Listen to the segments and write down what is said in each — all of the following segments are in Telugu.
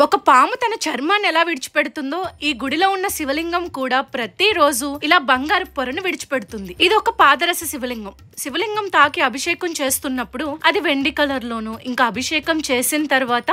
ఒక పాము తన చర్మాన్ని ఎలా విడిచిపెడుతుందో ఈ గుడిలో ఉన్న శివలింగం కూడా ప్రతిరోజు ఇలా బంగారు పొరను విడిచిపెడుతుంది. ఇది ఒక పాదరస శివలింగం. శివలింగం తాకి అభిషేకం చేస్తున్నప్పుడు అది వెండి కలర్ లోను, ఇంకా అభిషేకం చేసిన తర్వాత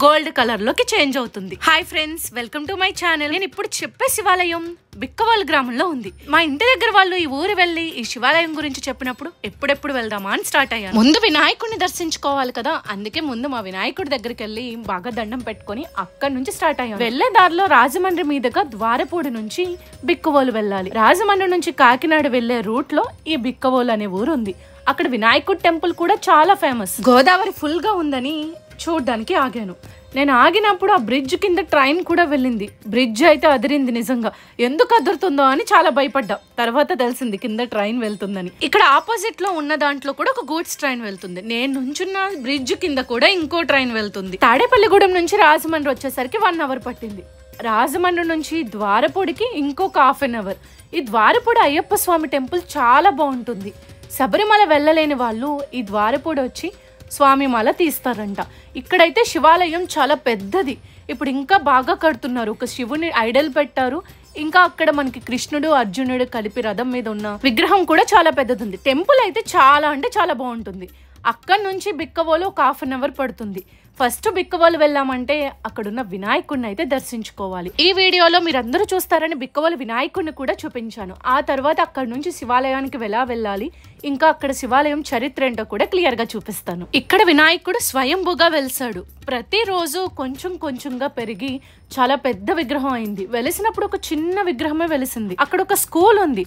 గోల్డ్ కలర్ లోకి చేంజ్ అవుతుంది. Hi friends, welcome to my channel. నేను ఇప్పుడు చెప్పే శివాలయం బిక్కవోలు గ్రామంలో ఉంది. మా ఇంటి దగ్గర వాళ్ళు ఈ ఊరు వెళ్లి ఈ శివాలయం గురించి చెప్పినప్పుడు ఎప్పుడెప్పుడు వెళ్దామా అని స్టార్ట్ అయ్యాను. ముందు వినాయకుడిని దర్శించుకోవాలి కదా, అందుకే ముందు మా వినాయకుడి దగ్గరికి వెళ్ళి బాగా దండం పెట్టుకుని అక్కడి నుంచి స్టార్ట్ అయ్యాను. వెళ్లే దారిలో రాజమండ్రి మీదుగా ద్వారపూడి నుంచి బిక్కవోలు వెళ్ళాలి. రాజమండ్రి నుంచి కాకినాడ వెళ్లే రూట్ లో ఈ బిక్కవోలు అనే ఊరు ఉంది. అక్కడ వినాయకుడి టెంపుల్ కూడా చాలా ఫేమస్. గోదావరి ఫుల్ గా ఉందని చూడ్డానికి ఆగాను. నేను ఆగినప్పుడు ఆ బ్రిడ్జ్ కింద ట్రైన్ కూడా వెళ్ళింది. బ్రిడ్జ్ అయితే అదిరింది. నిజంగా ఎందుకు అదురుతుందో అని చాలా భయపడ్డా. తర్వాత తెలిసింది కింద ట్రైన్ వెళ్తుందని. ఇక్కడ ఆపోజిట్ లో ఉన్న దాంట్లో కూడా ఒక గూడ్స్ ట్రైన్ వెళ్తుంది. నేను నుంచున్న బ్రిడ్జ్ కింద కూడా ఇంకో ట్రైన్ వెళ్తుంది. తాడేపల్లిగూడెం నుంచి రాజమండ్రి వచ్చేసరికి 1 అవర్ పట్టింది. రాజమండ్రి నుంచి ద్వారపూడికి ఇంకొక 1/2 అవర్. ఈ ద్వారపూడి అయ్యప్ప స్వామి టెంపుల్ చాలా బాగుంటుంది. శబరిమల వెళ్ళలేని వాళ్ళు ఈ ద్వారపూడి వచ్చి స్వామి మాల తీస్తారంట. ఇక్కడైతే శివాలయం చాలా పెద్దది. ఇప్పుడు ఇంకా బాగా కడుతున్నారు. ఒక శివుని ఐడల్ పెట్టారు. ఇంకా అక్కడ మనకి కృష్ణుడు అర్జునుడు కలిపి రథం మీద ఉన్న విగ్రహం కూడా చాలా పెద్దది ఉంది. టెంపుల్ అయితే చాలా అంటే చాలా బాగుంటుంది. అక్కడ నుంచి బిక్కవోలు ఒక 1/2 అవర్ పడుతుంది. ఫస్ట్ బిక్కవోలు వెళ్ళామంటే అక్కడున్న వినాయకుడిని అయితే దర్శించుకోవాలి. ఈ వీడియోలో మీరందరూ చూస్తారని బిక్కవోలు వినాయకుడిని కూడా చూపించాను. ఆ తర్వాత అక్కడ నుంచి శివాలయానికి ఎలా వెళ్ళాలి, ఇంకా అక్కడ శివాలయం చరిత్ర ఏంటో కూడా క్లియర్ గా చూపిస్తాను. ఇక్కడ వినాయకుడు స్వయంభుగా వెలిసాడు. ప్రతిరోజు కొంచెం కొంచెంగా పెరిగి చాలా పెద్ద విగ్రహం అయింది. వెలిసినప్పుడు ఒక చిన్న విగ్రహమే వెలిసింది. అక్కడ ఒక స్కూల్ ఉంది.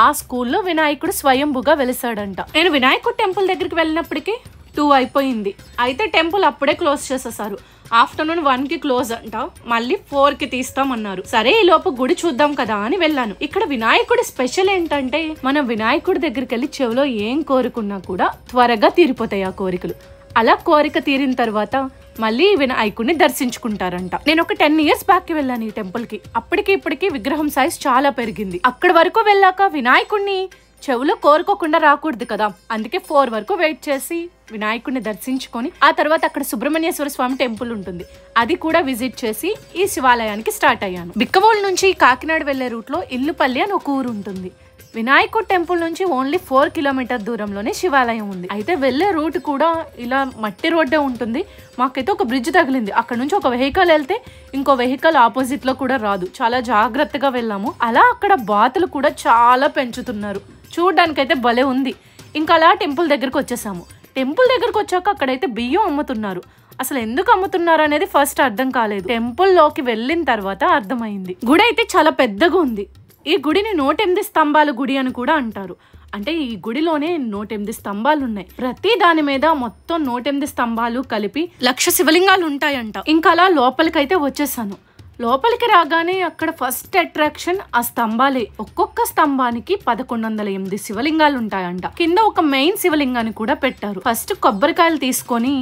ఆ స్కూల్లో వినాయకుడు స్వయంభుగా వెలిసాడంట. నేను వినాయకుడు టెంపుల్ దగ్గరికి వెళ్ళినప్పటికీ 2 అయిపోయింది. అయితే టెంపుల్ అప్పుడే క్లోజ్ చేసేసారు. ఆఫ్టర్నూన్ 1కి క్లోజ్ అంట. మళ్ళీ 4కి తీస్తామన్నారు. సరే ఈ లోపు గుడి చూద్దాం కదా అని వెళ్ళాను. ఇక్కడ వినాయకుడి స్పెషల్ ఏంటంటే మనం వినాయకుడి దగ్గరికి వెళ్ళి చెవిలో ఏం కోరుకున్నా కూడా త్వరగా తీరిపోతాయి ఆ కోరికలు. అలా కోరిక తీరిన తర్వాత మళ్ళీ వినాయకుడిని దర్శించుకుంటారంట. నేను ఒక 10 ఇయర్స్ బ్యాక్ కి వెళ్ళాను ఈ టెంపుల్ కి. అప్పటికి ఇప్పటికి విగ్రహం సైజ్ చాలా పెరిగింది. అక్కడి వరకు వెళ్ళాక వినాయకుడిని చెవులో కోరుకోకుండా రాకూడదు కదా, అందుకే 4 వరకు వెయిట్ చేసి వినాయకుడిని దర్శించుకొని ఆ తర్వాత అక్కడ సుబ్రహ్మణ్యేశ్వర స్వామి టెంపుల్ ఉంటుంది. అది కూడా విజిట్ చేసి ఈ శివాలయానికి స్టార్ట్ అయ్యాను. బిక్కవోలు నుంచి కాకినాడ వెళ్లే రూట్ లో ఇల్లుపల్లి అని ఒక ఊరు ఉంటుంది. వినాయకుడు టెంపుల్ నుంచి ఓన్లీ 4 కిలోమీటర్ దూరంలోనే శివాలయం ఉంది. అయితే వెళ్లే రూట్ కూడా ఇలా మట్టి రోడ్డే ఉంటుంది. మాకైతే ఒక బ్రిడ్జ్ తగిలింది. అక్కడ నుంచి ఒక వెహికల్ వెళ్తే ఇంకో వెహికల్ ఆపోజిట్ లో కూడా రాదు. చాలా జాగ్రత్తగా వెళ్ళాము. అలా అక్కడ బాతులు కూడా చాలా పెంచుతున్నారు. చూడడానికైతే భలే ఉంది. ఇంకా అలా టెంపుల్ దగ్గరకు వచ్చేసాము. టెంపుల్ దగ్గరకు వచ్చాక అక్కడైతే బియ్యం అమ్ముతున్నారు. అసలు ఎందుకు అమ్ముతున్నారు అనేది ఫస్ట్ అర్థం కాలేదు. టెంపుల్ లోకి వెళ్ళిన తర్వాత అర్థమైంది. గుడి అయితే చాలా పెద్దగా ఉంది. ఈ గుడిని 108 స్తంభాల గుడి అని కూడా అంటారు. అంటే ఈ గుడిలోనే 108 స్తంభాలు ఉన్నాయి. ప్రతి దాని మీద మొత్తం 108 స్తంభాలు కలిపి 1,00,000 శివలింగాలు ఉంటాయంట. ఇంకా అలా లోపలికైతే వచ్చేసాను. లోపలికి రాగానే అక్కడ ఫస్ట్ అట్రాక్షన్ ఆ స్తంభాలే. ఒక్కొక్క స్తంభానికి 1108 శివలింగాలు ఉంటాయంట. కింద ఒక మెయిన్ శివలింగాన్ని కూడా పెట్టారు. ఫస్ట్ కొబ్బరికాయలు తీసుకొని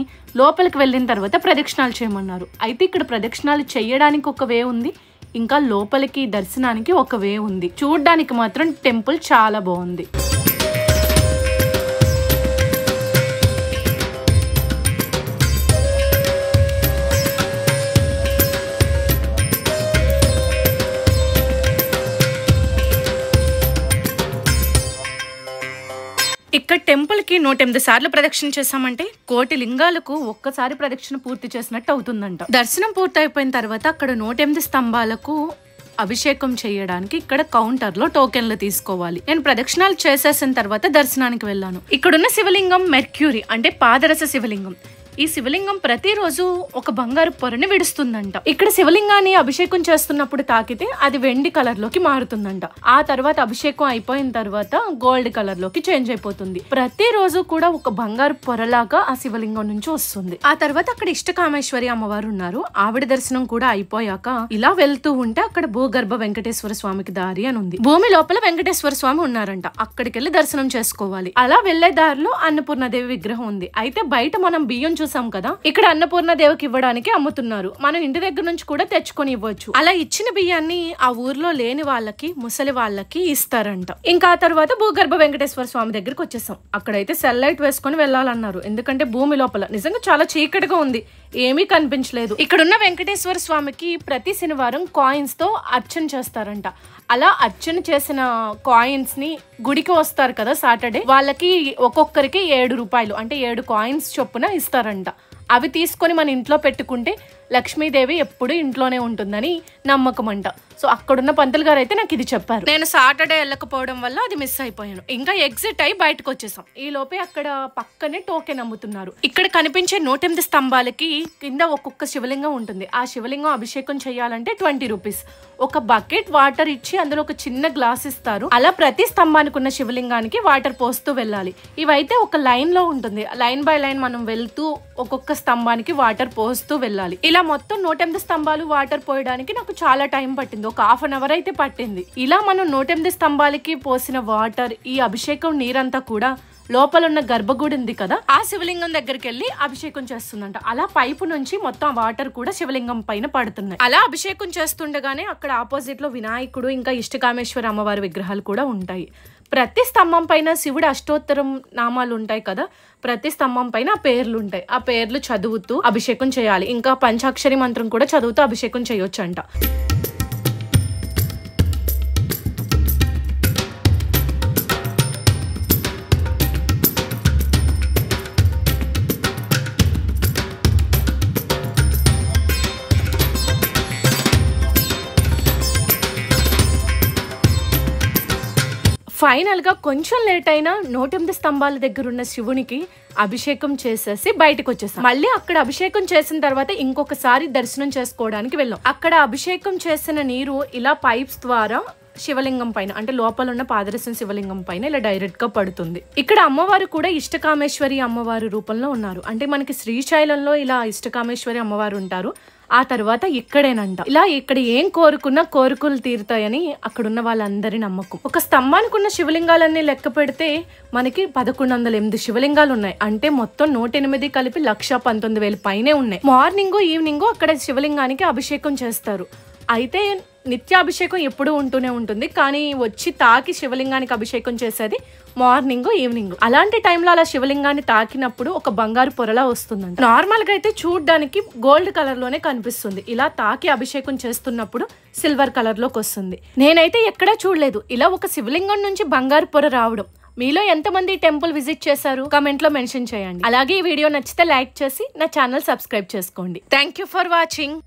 లోపలికి వెళ్ళిన తర్వాత ప్రదక్షిణాలు చేయమన్నారు. అయితే ఇక్కడ ప్రదక్షిణాలు చేయడానికి ఒక వే ఉంది, ఇంకా లోపలికి దర్శనానికి ఒక వే ఉంది. చూడ్డానికి మాత్రం టెంపుల్ చాలా బాగుంది. ఇక్కడ టెంపుల్ కి 108 సార్లు ప్రదక్షిణ చేసామంటే 1,000,000 లింగాలకు ఒక్కసారి ప్రదక్షిణ పూర్తి చేసినట్టు అవుతుందంట. దర్శనం పూర్తి అయిపోయిన తర్వాత అక్కడ 108 స్తంభాలకు అభిషేకం చేయడానికి ఇక్కడ కౌంటర్ లో టోకెన్లు తీసుకోవాలి. నేను ప్రదక్షిణాలు చేసేసిన తర్వాత దర్శనానికి వెళ్ళాను. ఇక్కడున్న శివలింగం మెర్క్యూరీ అంటే పాదరస శివలింగం. ఈ శివలింగం ప్రతిరోజు ఒక బంగారు పొరని విడుస్తుందంట. ఇక్కడ శివలింగాన్ని అభిషేకం చేస్తున్నప్పుడు తాకితే అది వెండి కలర్ లోకి మారుతుందంట. ఆ తర్వాత అభిషేకం అయిపోయిన తర్వాత గోల్డ్ కలర్ లోకి చేంజ్ అయిపోతుంది. ప్రతిరోజు కూడా ఒక బంగారు పొరలాగా ఆ శివలింగం నుంచి వస్తుంది. ఆ తర్వాత అక్కడ ఇష్టకామేశ్వరి అమ్మవారు ఉన్నారు. ఆవిడ దర్శనం కూడా అయిపోయాక ఇలా వెళ్తూ ఉంటే అక్కడ భూగర్భ వెంకటేశ్వర స్వామికి దారి అని ఉంది. భూమి లోపల వెంకటేశ్వర స్వామి ఉన్నారంట. అక్కడికి వెళ్ళి దర్శనం చేసుకోవాలి. అలా వెళ్లే దారిలో అన్నపూర్ణదేవి విగ్రహం ఉంది. అయితే బయట మనం బియ్యం చూసాం కదా, ఇక్కడ అన్నపూర్ణదేవికి ఇవ్వడానికి అమ్ముతున్నారు. మనం ఇంటి దగ్గర నుంచి కూడా తెచ్చుకొని ఇవ్వచ్చు. అలా ఇచ్చిన బియ్యాన్ని ఆ ఊర్లో లేని వాళ్ళకి, ముసలి వాళ్ళకి ఇస్తారంట. ఇంకా ఆ తర్వాత భూగర్భ వెంకటేశ్వర స్వామి దగ్గరికి వచ్చేసాం. అక్కడైతే సెల్ లైట్ వేసుకొని వెళ్ళాలన్నారు. ఎందుకంటే భూమి లోపల నిజంగా చాలా చీకటిగా ఉంది. ఏమీ కనిపించలేదు. ఇక్కడున్న వెంకటేశ్వర స్వామికి ప్రతి శనివారం కాయిన్స్ తో అర్చన చేస్తారంట. అలా అర్చన చేసిన కాయిన్స్ ని గుడికి వస్తారు కదా సాటర్డే, వాళ్ళకి ఒక్కొక్కరికి 7 రూపాయలు అంటే 7 కాయిన్స్ చొప్పున ఇస్తారంట. అవి తీసుకొని మన ఇంట్లో పెట్టుకుంటే లక్ష్మీదేవి ఎప్పుడు ఇంట్లోనే ఉంటుందని నమ్మకం అంట. సో అక్కడున్న పంతులు గారు అయితే నాకు ఇది చెప్పారు. నేను సాటర్డే వెళ్ళకపోవడం వల్ల అది మిస్ అయిపోయాను. ఇంకా ఎగ్జిట్ అయి బయటకు వచ్చేసాం. ఈ లోపే అక్కడ పక్కనే టోకెన్ అమ్ముతున్నారు. ఇక్కడ కనిపించే 108 స్తంభాలకి కింద ఒక్కొక్క శివలింగం ఉంటుంది. ఆ శివలింగం అభిషేకం చేయాలంటే 20 రూపీస్. ఒక బకెట్ వాటర్ ఇచ్చి అందులో ఒక చిన్న గ్లాస్ ఇస్తారు. అలా ప్రతి స్తంభానికి ఉన్న శివలింగానికి వాటర్ పోస్తూ వెళ్ళాలి. ఇవైతే ఒక లైన్ లో ఉంటుంది. లైన్ బై లైన్ మనం వెళ్తూ ఒక్కొక్క స్తంభానికి వాటర్ పోస్తూ వెళ్ళాలి. ఇలా మొత్తం 108 స్తంభాలు వాటర్ పోయడానికి నాకు చాలా టైం పట్టింది. ఒక ½ అన్ అవర్ అయితే పట్టింది. ఇలా మనం 108 స్తంభాలకి పోసిన వాటర్, ఈ అభిషేకం నీరంతా కూడా లోపల ఉన్న గర్భగుడి ఉంది కదా, ఆ శివలింగం దగ్గరికి వెళ్ళి అభిషేకం చేస్తుందంట. అలా పైపు నుంచి మొత్తం వాటర్ కూడా శివలింగం పైన పడుతున్నాయి. అలా అభిషేకం చేస్తుండగానే అక్కడ ఆపోజిట్ లో వినాయకుడు ఇంకా ఇష్టకామేశ్వర అమ్మవారి విగ్రహాలు కూడా ఉంటాయి. ప్రతి స్తంభం పైన శివుడు అష్టోత్తరం నామాలు ఉంటాయి కదా, ప్రతి స్తంభం పైన ఆ పేర్లు ఉంటాయి. ఆ పేర్లు చదువుతూ అభిషేకం చేయాలి. ఇంకా పంచాక్షరి మంత్రం కూడా చదువుతూ అభిషేకం చేయొచ్చు అంట. ఫైనల్ గా కొంచెం లేట్ అయినా 108 స్తంభాల దగ్గర ఉన్న శివునికి అభిషేకం చేసేసి బయటకు వచ్చేసాం. మళ్ళీ అక్కడ అభిషేకం చేసిన తర్వాత ఇంకొకసారి దర్శనం చేసుకోవడానికి వెళ్ళాం. అక్కడ అభిషేకం చేసిన నీరు ఇలా పైప్స్ ద్వారా శివలింగం పైన అంటే లోపల ఉన్న పాదరసం శివలింగం పైన ఇలా డైరెక్ట్ గా పడుతుంది. ఇక్కడ అమ్మవారు కూడా ఇష్టకామేశ్వరి అమ్మవారి రూపంలో ఉన్నారు. అంటే మనకి శ్రీశైలంలో ఇలా ఇష్టకామేశ్వరి అమ్మవారు ఉంటారు, ఆ తర్వాత ఇక్కడేనంట. ఇలా ఇక్కడ ఏం కోరుకున్నా కోరికలు తీరుతాయని అక్కడున్న వాళ్ళందరి నమ్మకం. ఒక స్తంభానికి ఉన్న శివలింగాలన్నీ లెక్క పెడితే మనకి 1108 శివలింగాలు ఉన్నాయి. అంటే మొత్తం 108 కలిపి 119,000 పైనే ఉన్నాయి. మార్నింగ్ ఈవినింగ్ అక్కడ శివలింగానికి అభిషేకం చేస్తారు. అయితే నిత్యాభిషేకం ఎప్పుడూ ఉంటూనే ఉంటుంది, కానీ వచ్చి తాకి శివలింగానికి అభిషేకం చేసేది మార్నింగ్ ఈవినింగ్. అలాంటి టైంలో అలా శివలింగాన్ని తాకినప్పుడు ఒక బంగారు పొరలా వస్తుందంట. నార్మల్ గా అయితే చూడడానికి గోల్డ్ కలర్ లోనే కనిపిస్తుంది. ఇలా తాకి అభిషేకం చేస్తున్నప్పుడు సిల్వర్ కలర్ లోకి వస్తుంది. నేనైతే ఎక్కడా చూడలేదు ఇలా ఒక శివలింగం నుంచి బంగారు పొర రావడం. మీలో ఎంతమంది టెంపుల్ విజిట్ చేశారు కామెంట్ లో మెన్షన్ చేయండి. అలాగే ఈ వీడియో నచ్చితే లైక్ చేసి నా ఛానల్ సబ్స్క్రైబ్ చేసుకోండి. Thank you for watching.